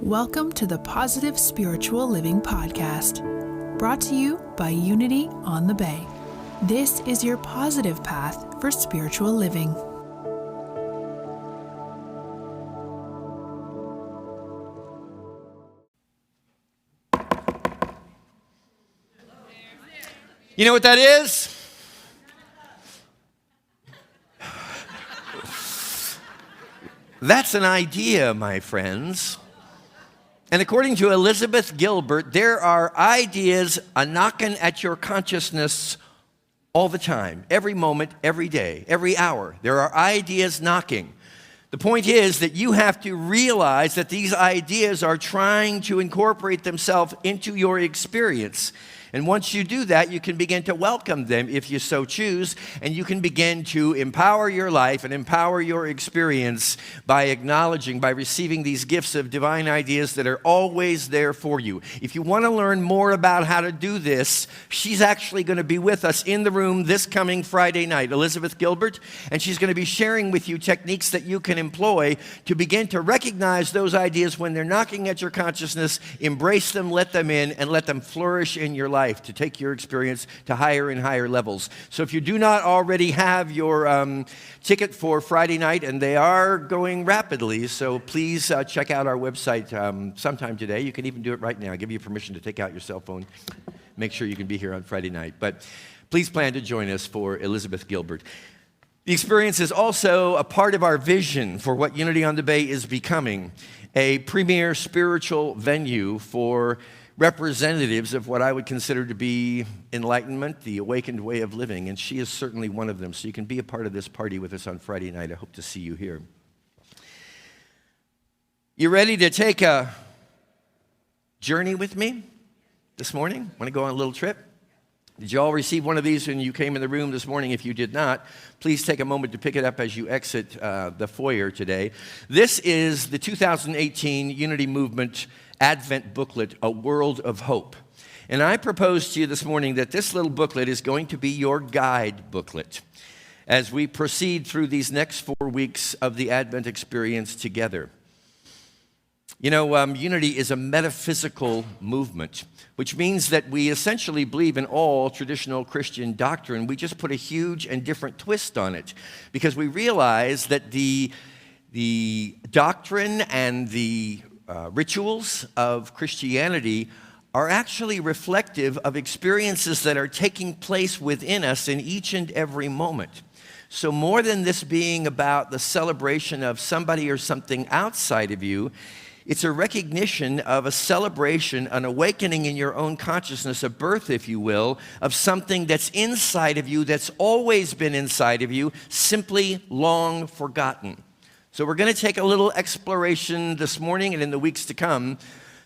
Welcome to the Positive Spiritual Living Podcast, brought to you by Unity on the Bay. This is your positive path for spiritual living. You know what that is? That's an idea, my friends. And according to Elizabeth Gilbert, there are ideas a-knocking at your consciousness all the time, every moment, every day, every hour. There are ideas knocking. The point is that you have to realize that these ideas are trying to incorporate themselves into your experience. And once you do that, you can begin to welcome them if you so choose, and you can begin to empower your life and empower your experience by acknowledging, by receiving these gifts of divine ideas that are always there for you. If you want to learn more about how to do this, she's actually going to be with us in the room this coming Friday night, Elizabeth Gilbert, and she's going to be sharing with you techniques that you can employ to begin to recognize those ideas when they're knocking at your consciousness, embrace them, let them in, and let them flourish in your life to take your experience to higher and higher levels. So if you do not already have your ticket for Friday night, and they are going rapidly, so please check out our website sometime today. You can even do it right now. I give you permission to take out your cell phone. Make sure you can be here on Friday night. But please plan to join us for Elizabeth Gilbert. The experience is also a part of our vision for what Unity on the Bay is becoming, a premier spiritual venue for representatives of what I would consider to be enlightenment, the awakened way of living, and she is certainly one of them. So you can be a part of this party with us on Friday night. I hope to see you here. You ready to take a journey with me this morning? Want to go on a little trip? Did you all receive one of these when you came in the room this morning? If you did not, please take a moment to pick it up as you exit the foyer today. This is the 2018 Unity Movement Advent booklet, A World of Hope. And I propose to you this morning that this little booklet is going to be your guide booklet as we proceed through these next 4 weeks of the Advent experience together. You know, Unity is a metaphysical movement, which means that we essentially believe in all traditional Christian doctrine. We just put a huge and different twist on it because we realize that the doctrine and the rituals of Christianity are actually reflective of experiences that are taking place within us in each and every moment. So more than this being about the celebration of somebody or something outside of you, it's a recognition of a celebration, an awakening in your own consciousness, a birth, if you will, of something that's inside of you, that's always been inside of you, simply long forgotten. So we're going to take a little exploration this morning and in the weeks to come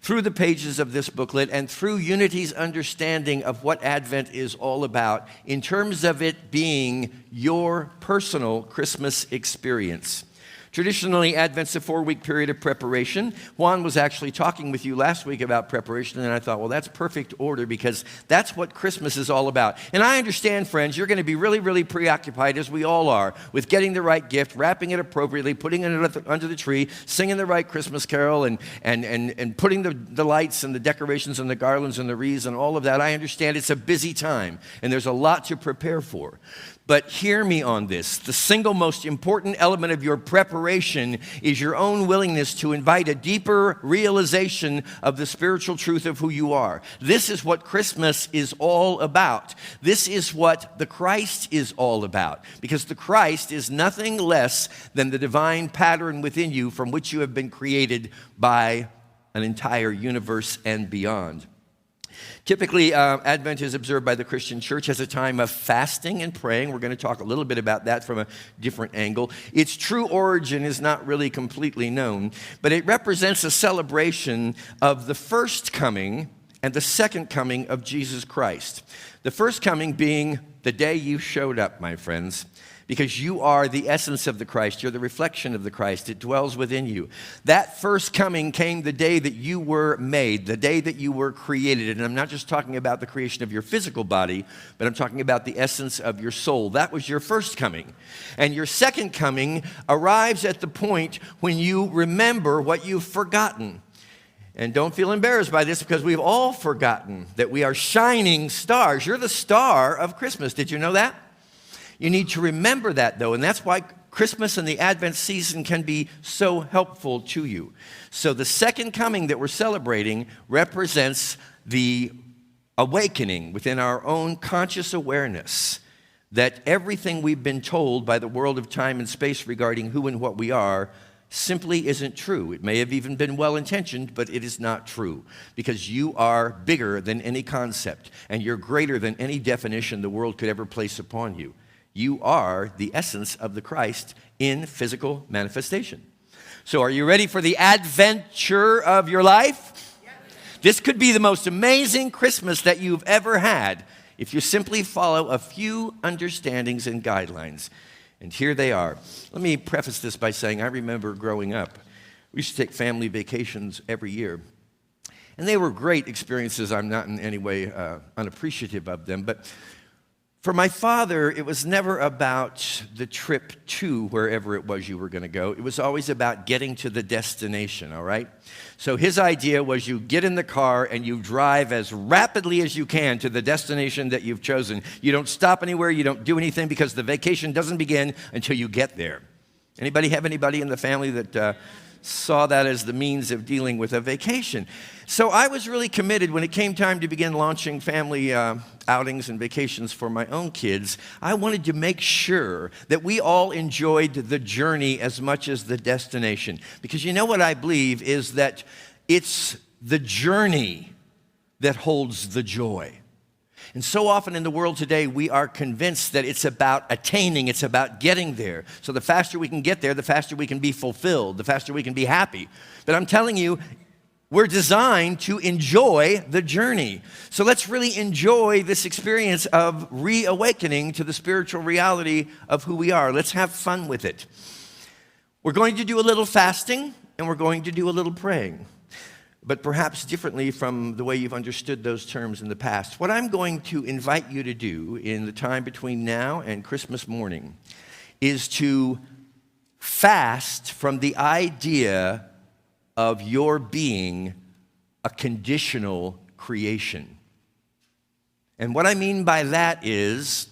through the pages of this booklet and through Unity's understanding of what Advent is all about in terms of it being your personal Christmas experience. Traditionally, Advent's a 4-week period of preparation. Juan was actually talking with you last week about preparation, and I thought, well, that's perfect order because that's what Christmas is all about. And I understand, friends, you're going to be really, really preoccupied, as we all are, with getting the right gift, wrapping it appropriately, putting it under the tree, singing the right Christmas carol, and putting the lights and the decorations and the garlands and the wreaths and all of that. I understand it's a busy time, and there's a lot to prepare for. But hear me on this. The single most important element of your preparation is your own willingness to invite a deeper realization of the spiritual truth of who you are. This is what Christmas is all about. This is what the Christ is all about. Because the Christ is nothing less than the divine pattern within you from which you have been created by an entire universe and beyond. Typically, Advent is observed by the Christian church as a time of fasting and praying. We're going to talk a little bit about that from a different angle. Its true origin is not really completely known, but it represents a celebration of the first coming and the second coming of Jesus Christ. The first coming being the day you showed up, my friends. Because you are the essence of the Christ. You're the reflection of the Christ. It dwells within you. That first coming came the day that you were made, the day that you were created. And I'm not just talking about the creation of your physical body, but I'm talking about the essence of your soul. That was your first coming. And your second coming arrives at the point when you remember what you've forgotten. And don't feel embarrassed by this because we've all forgotten that we are shining stars. You're the star of Christmas. Did you know that? You need to remember that, though, and that's why Christmas and the Advent season can be so helpful to you. So the second coming that we're celebrating represents the awakening within our own conscious awareness that everything we've been told by the world of time and space regarding who and what we are simply isn't true. It may have even been well-intentioned, but it is not true, because you are bigger than any concept, and you're greater than any definition the world could ever place upon you. You are the essence of the Christ in physical manifestation. So are you ready for the adventure of your life? Yes. This could be the most amazing Christmas that you've ever had if you simply follow a few understandings and guidelines. And here they are. Let me preface this by saying I remember growing up, we used to take family vacations every year. And they were great experiences. I'm not in any way unappreciative of them. But for my father, it was never about the trip to wherever it was you were going to go. It was always about getting to the destination, all right? So his idea was you get in the car and you drive as rapidly as you can to the destination that you've chosen. You don't stop anywhere, you don't do anything, because the vacation doesn't begin until you get there. Anybody have anybody in the family that saw that as the means of dealing with a vacation? So I was really committed when it came time to begin launching family outings and vacations for my own kids. I wanted to make sure that we all enjoyed the journey as much as the destination. Because you know what I believe is that it's the journey that holds the joy. And so often in the world today, we are convinced that it's about attaining, it's about getting there. So the faster we can get there, the faster we can be fulfilled, the faster we can be happy. But I'm telling you, we're designed to enjoy the journey. So let's really enjoy this experience of reawakening to the spiritual reality of who we are. Let's have fun with it. We're going to do a little fasting, and we're going to do a little praying, but perhaps differently from the way you've understood those terms in the past. What I'm going to invite you to do in the time between now and Christmas morning is to fast from the idea of your being a conditional creation. And what I mean by that is,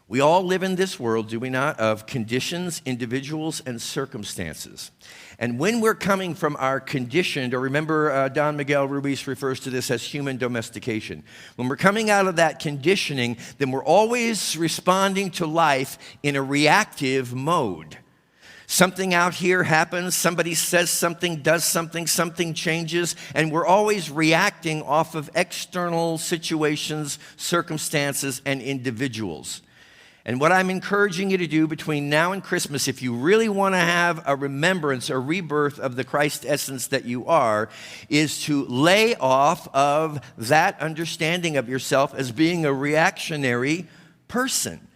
we all live in this world, do we not, of conditions, individuals, and circumstances. And when we're coming from our conditioned, or remember Don Miguel Ruiz refers to this as human domestication. When we're coming out of that conditioning, then we're always responding to life in a reactive mode. Something out here happens, somebody says something, does something, something changes, and we're always reacting off of external situations, circumstances, and individuals. And what I'm encouraging you to do between now and Christmas, if you really want to have a remembrance, a rebirth of the Christ essence that you are, is to lay off of that understanding of yourself as being a reactionary person.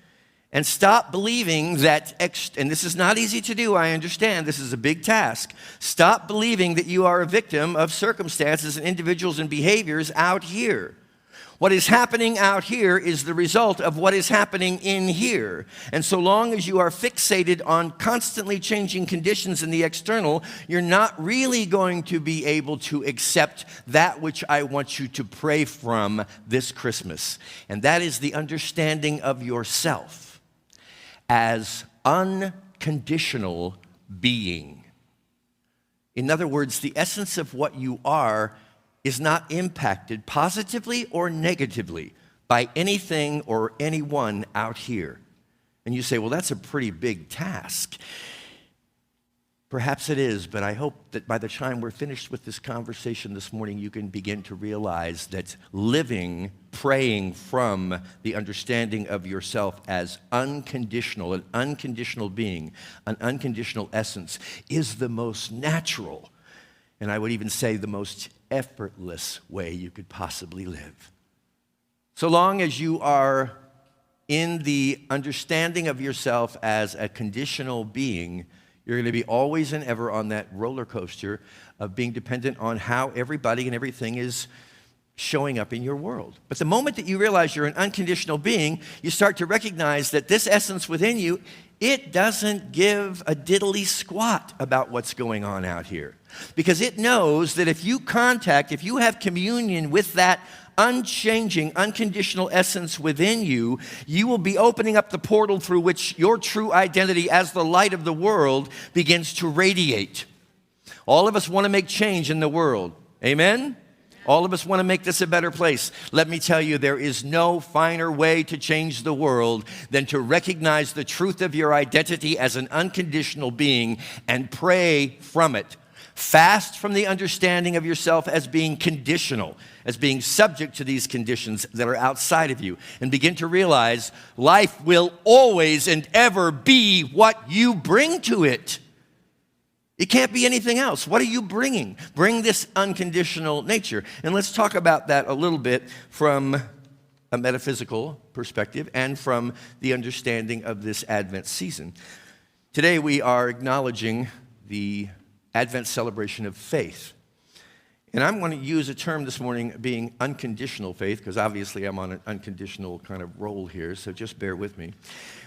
And stop believing that, and this is not easy to do, I understand, this is a big task. Stop believing that you are a victim of circumstances and individuals and behaviors out here. What is happening out here is the result of what is happening in here. And so long as you are fixated on constantly changing conditions in the external, you're not really going to be able to accept that which I want you to pray from this Christmas. And that is the understanding of yourself as unconditional being. In other words, the essence of what you are is not impacted positively or negatively by anything or anyone out here. And you say, well, that's a pretty big task. Perhaps it is, but I hope that by the time we're finished with this conversation this morning, you can begin to realize that living, praying from the understanding of yourself as unconditional, an unconditional being, an unconditional essence, is the most natural, and I would even say the most effortless way you could possibly live. So long as you are in the understanding of yourself as a conditional being, you're going to be always and ever on that roller coaster of being dependent on how everybody and everything is showing up in your world. But the moment that you realize you're an unconditional being, you start to recognize that this essence within you it doesn't give a diddly squat about what's going on out here. Because it knows that if you have communion with that unchanging, unconditional essence within you, you will be opening up the portal through which your true identity as the light of the world begins to radiate. All of us want to make change in the world. Amen? All of us want to make this a better place. Let me tell you, there is no finer way to change the world than to recognize the truth of your identity as an unconditional being and pray from it. Fast from the understanding of yourself as being conditional, as being subject to these conditions that are outside of you, and begin to realize life will always and ever be what you bring to it. It can't be anything else. What are you bringing? Bring this unconditional nature. And let's talk about that a little bit from a metaphysical perspective and from the understanding of this Advent season. Today we are acknowledging the Advent celebration of faith. And I'm going to use a term this morning being unconditional faith, because obviously I'm on an unconditional kind of roll here, so just bear with me.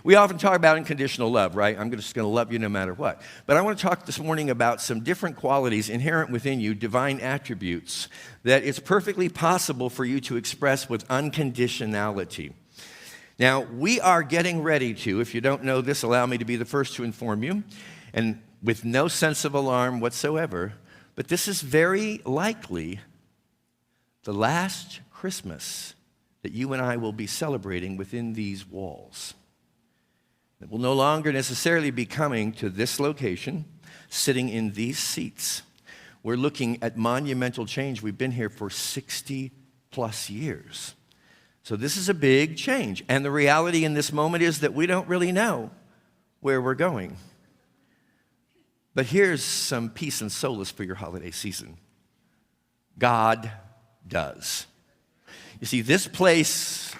We often talk about unconditional love, right? I'm just going to love you no matter what. But I want to talk this morning about some different qualities inherent within you, divine attributes, that it's perfectly possible for you to express with unconditionality. Now, we are getting ready to, if you don't know this, allow me to be the first to inform you, and with no sense of alarm whatsoever, but this is very likely the last Christmas that you and I will be celebrating within these walls. It will no longer necessarily be coming to this location, sitting in these seats. We're looking at monumental change. We've been here for 60 plus years. So this is a big change. And the reality in this moment is that we don't really know where we're going. But here's some peace and solace for your holiday season. God does. You see, this place,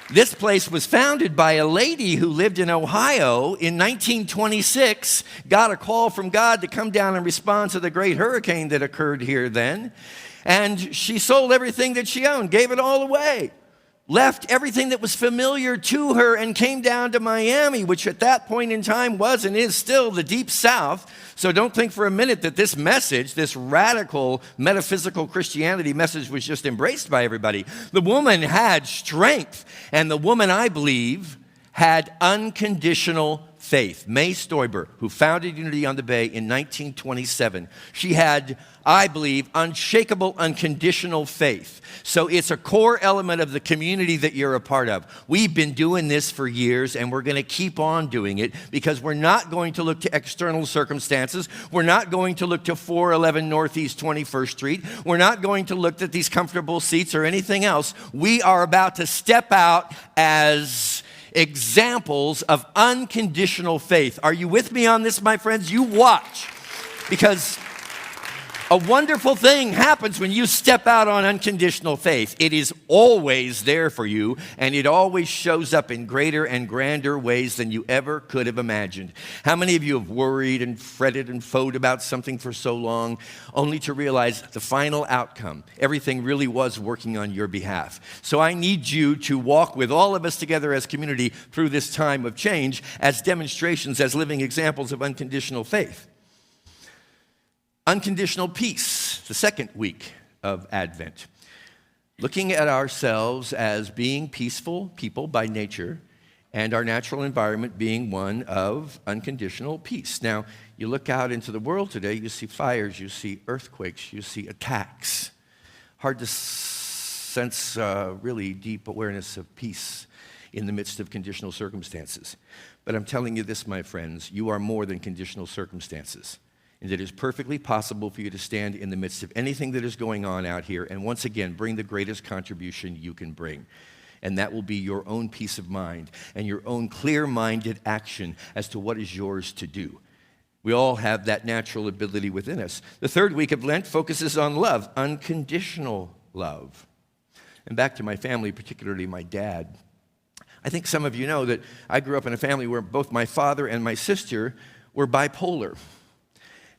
This place was founded by a lady who lived in Ohio in 1926, got a call from God to come down and respond to the great hurricane that occurred here then. And she sold everything that she owned, gave it all away. Left everything that was familiar to her and came down to Miami, which at that point in time was and is still the Deep South. So don't think for a minute that this message, this radical metaphysical Christianity message, was just embraced by everybody. The woman had strength, and the woman, I believe, had unconditional faith. May Stoiber, who founded Unity on the Bay in 1927, she had, I believe, unshakable, unconditional faith. So it's a core element of the community that you're a part of. We've been doing this for years, and we're going to keep on doing it because we're not going to look to external circumstances. We're not going to look to 411 Northeast 21st Street. We're not going to look at these comfortable seats or anything else. We are about to step out as examples of unconditional faith. Are you with me on this, my friends? You watch, because a wonderful thing happens when you step out on unconditional faith. It is always there for you, and it always shows up in greater and grander ways than you ever could have imagined. How many of you have worried and fretted and fought about something for so long, only to realize the final outcome, everything really was working on your behalf? So I need you to walk with all of us together as community through this time of change as demonstrations, as living examples of unconditional faith. Unconditional peace, the second week of Advent. Looking at ourselves as being peaceful people by nature, and our natural environment being one of unconditional peace. Now, you look out into the world today, you see fires, you see earthquakes, you see attacks. Hard to sense really deep awareness of peace in the midst of conditional circumstances. But I'm telling you this, my friends, you are more than conditional circumstances. And it is perfectly possible for you to stand in the midst of anything that is going on out here and once again bring the greatest contribution you can bring. And that will be your own peace of mind and your own clear-minded action as to what is yours to do. We all have that natural ability within us. The third week of Lent focuses on love, unconditional love. And back to my family, particularly my dad. I think some of you know that I grew up in a family where both my father and my sister were bipolar.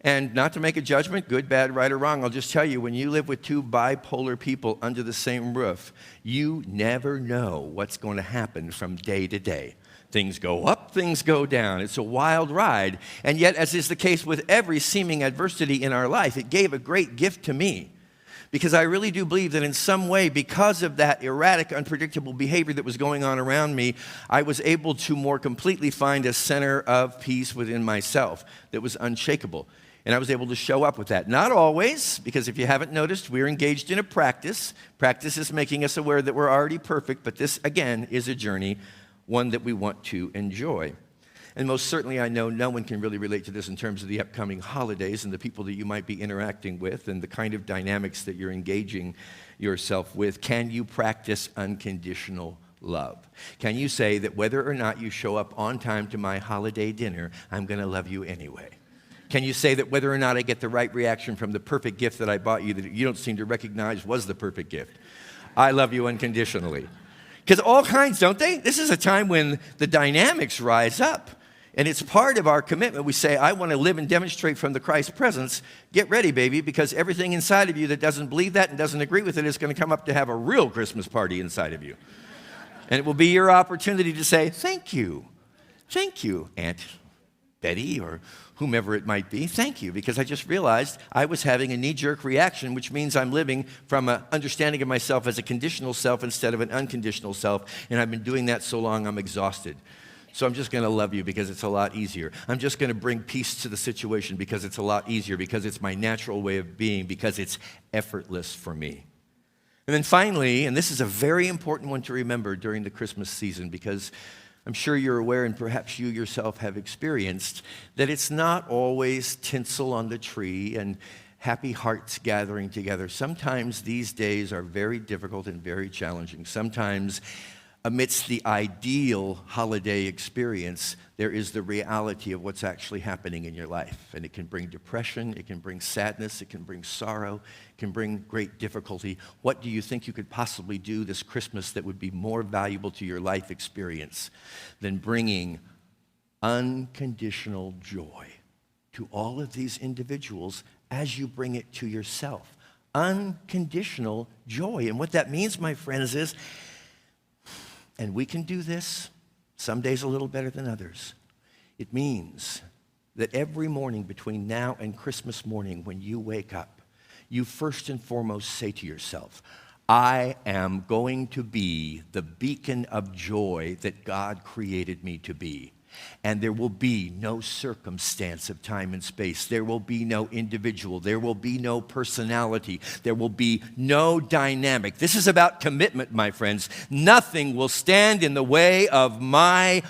And not to make a judgment, good, bad, right, or wrong, I'll just tell you, when you live with two bipolar people under the same roof, you never know what's going to happen from day to day. Things go up, things go down. It's a wild ride. And yet, as is the case with every seeming adversity in our life, it gave a great gift to me. Because I really do believe that in some way, because of that erratic, unpredictable behavior that was going on around me, I was able to more completely find a center of peace within myself that was unshakable. And I was able to show up with that. Not always, because if you haven't noticed, we're engaged in a practice. Practice is making us aware that we're already perfect, but this, again, is a journey, one that we want to enjoy. And most certainly, I know no one can really relate to this in terms of the upcoming holidays and the people that you might be interacting with and the kind of dynamics that you're engaging yourself with. Can you practice unconditional love? Can you say that whether or not you show up on time to my holiday dinner, I'm going to love you anyway? Can you say that whether or not I get the right reaction from the perfect gift that I bought you that you don't seem to recognize was the perfect gift, I love you unconditionally? Because all kinds, don't they? This is a time when the dynamics rise up. And it's part of our commitment. We say, I want to live and demonstrate from the Christ presence. Get ready, baby, because everything inside of you that doesn't believe that and doesn't agree with it is going to come up to have a real Christmas party inside of you. And it will be your opportunity to say, thank you, Aunt Betty, or whomever it might be. Thank you, because I just realized I was having a knee-jerk reaction, which means I'm living from an understanding of myself as a conditional self instead of an unconditional self, and I've been doing that so long I'm exhausted. So I'm just going to love you because it's a lot easier. I'm just going to bring peace to the situation because it's a lot easier, because it's my natural way of being, because it's effortless for me. And then finally, and this is a very important one to remember during the Christmas season, because I'm sure you're aware, and perhaps you yourself have experienced, that it's not always tinsel on the tree and happy hearts gathering together. Sometimes these days are very difficult and very challenging. Sometimes amidst the ideal holiday experience, there is the reality of what's actually happening in your life. And it can bring depression, it can bring sadness, it can bring sorrow, it can bring great difficulty. What do you think you could possibly do this Christmas that would be more valuable to your life experience than bringing unconditional joy to all of these individuals as you bring it to yourself? Unconditional joy. And what that means, my friends, is, and we can do this, some days a little better than others. It means that every morning between now and Christmas morning, when you wake up, you first and foremost say to yourself, I am going to be the beacon of joy that God created me to be. And there will be no circumstance of time and space. There will be no individual. There will be no personality. There will be no dynamic. This is about commitment, my friends. Nothing will stand in the way of my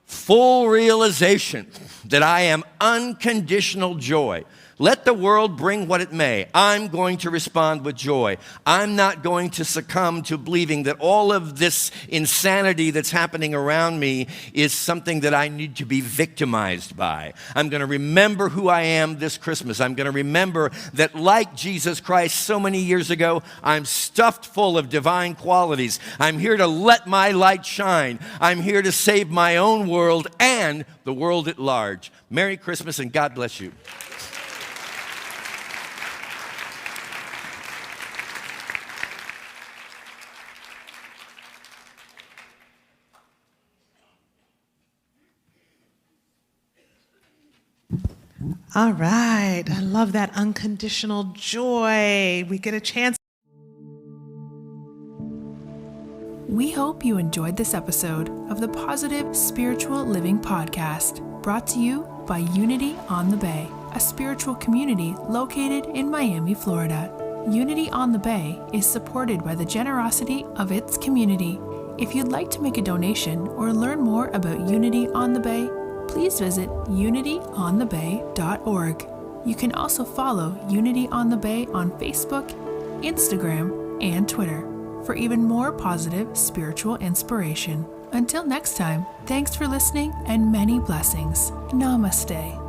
full realization that I am unconditional joy. Let the world bring what it may. I'm going to respond with joy. I'm not going to succumb to believing that all of this insanity that's happening around me is something that I need to be victimized by. I'm going to remember who I am this Christmas. I'm going to remember that, like Jesus Christ so many years ago, I'm stuffed full of divine qualities. I'm here to let my light shine. I'm here to save my own world and the world at large. Merry Christmas and God bless you. All right. I love that unconditional joy. We get a chance. We hope you enjoyed this episode of the Positive Spiritual Living Podcast, brought to you by Unity on the Bay, a spiritual community located in Miami, Florida. Unity on the Bay is supported by the generosity of its community. If you'd like to make a donation or learn more about Unity on the Bay, please visit unityonthebay.org. You can also follow Unity on the Bay on Facebook, Instagram, and Twitter for even more positive spiritual inspiration. Until next time, thanks for listening and many blessings. Namaste.